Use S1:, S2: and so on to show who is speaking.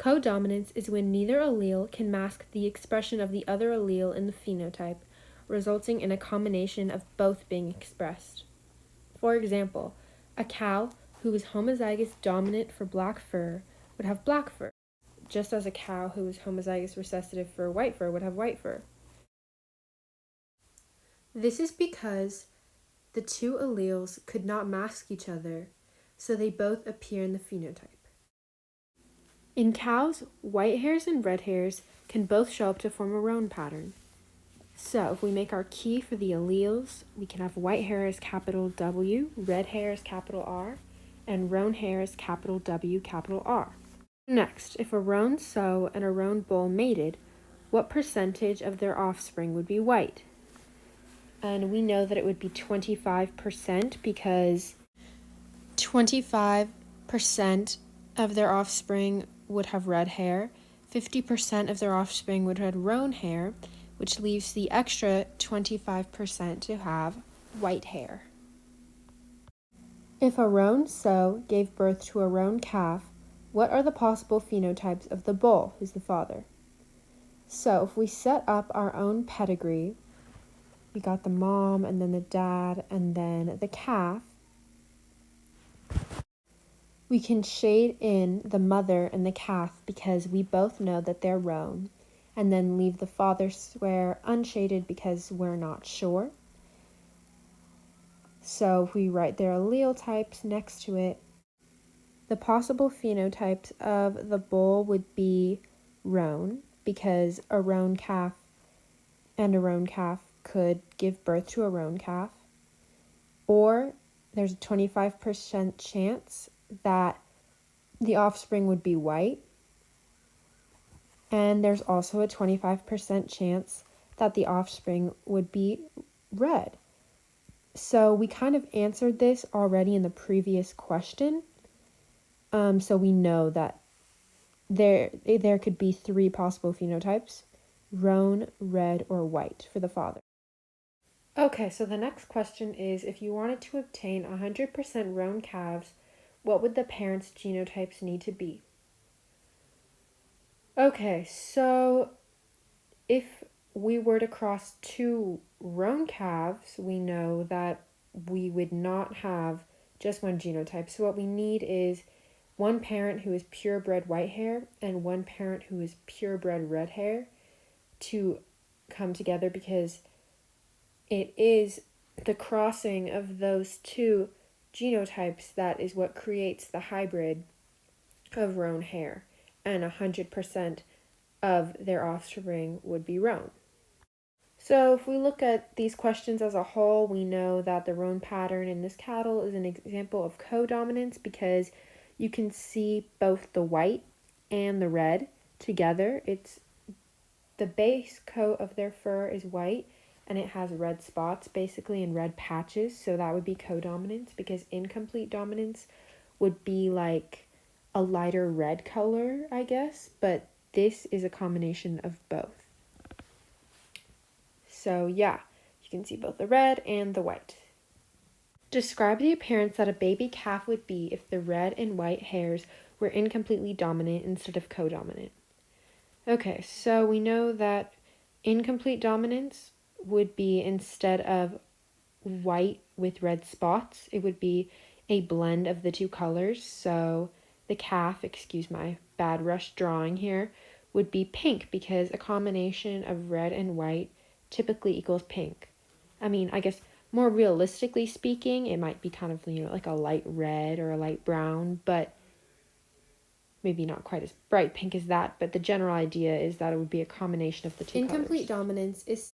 S1: Codominance is when neither allele can mask the expression of the other allele in the phenotype, resulting in a combination of both being expressed. For example, a cow who is homozygous dominant for black fur would have black fur, just as a cow who is homozygous recessive for white fur would have white fur. This is because the two alleles could not mask each other, so they both appear in the phenotype. In cows, white hairs and red hairs can both show up to form a roan pattern. So if we make our key for the alleles, we can have white hair as capital W, red hair as capital R, and roan hair as capital W, capital R. Next, if a roan sow and a roan bull mated, what percentage of their offspring would be white? And we know that it would be 25% because 25% of their offspring would have red hair, 50% of their offspring would have roan hair, which leaves the extra 25% to have white hair. If a roan sow gave birth to a roan calf, what are the possible phenotypes of the bull, who's the father? So if we set up our own pedigree, we got the mom and then the dad and then the calf, we can shade in the mother and the calf because we both know that they're roan, and then leave the father square unshaded because we're not sure. So if we write their allele types next to it, the possible phenotypes of the bull would be roan, because a roan calf and a roan calf could give birth to a roan calf, or there's a 25% chance that the offspring would be white, and there's also a 25% chance that the offspring would be red. So we kind of answered this already in the previous question. So we know that there could be three possible phenotypes: roan, red, or white for the father. Okay, so the next question is, if you wanted to obtain 100% roan calves, what would the parents' genotypes need to be? Okay, so if we were to cross two roan calves, we know that we would not have just one genotype. So what we need is one parent who is purebred white hair and one parent who is purebred red hair to come together, because it is the crossing of those two genotypes that is what creates the hybrid of roan hair, and 100% of their offspring would be roan. So if we look at these questions as a whole, we know that the roan pattern in this cattle is an example of codominance because you can see both the white and the red together. It's the base coat of their fur is white and it has red spots basically and red patches, so that would be codominance, because incomplete dominance would be like a lighter red color, I guess, but this is a combination of both. So yeah, you can see both the red and the white. Describe the appearance that a baby calf would be if the red and white hairs were incompletely dominant instead of codominant. Okay, so we know that incomplete dominance would be, instead of white with red spots, it would be a blend of the two colors. So the calf, excuse my bad rush drawing here, would be pink because a combination of red and white typically equals pink. I mean, I guess more realistically speaking, it might be kind of, like a light red or a light brown, but maybe not quite as bright pink as that. But the general idea is that it would be a combination of the two colors. Incomplete dominance is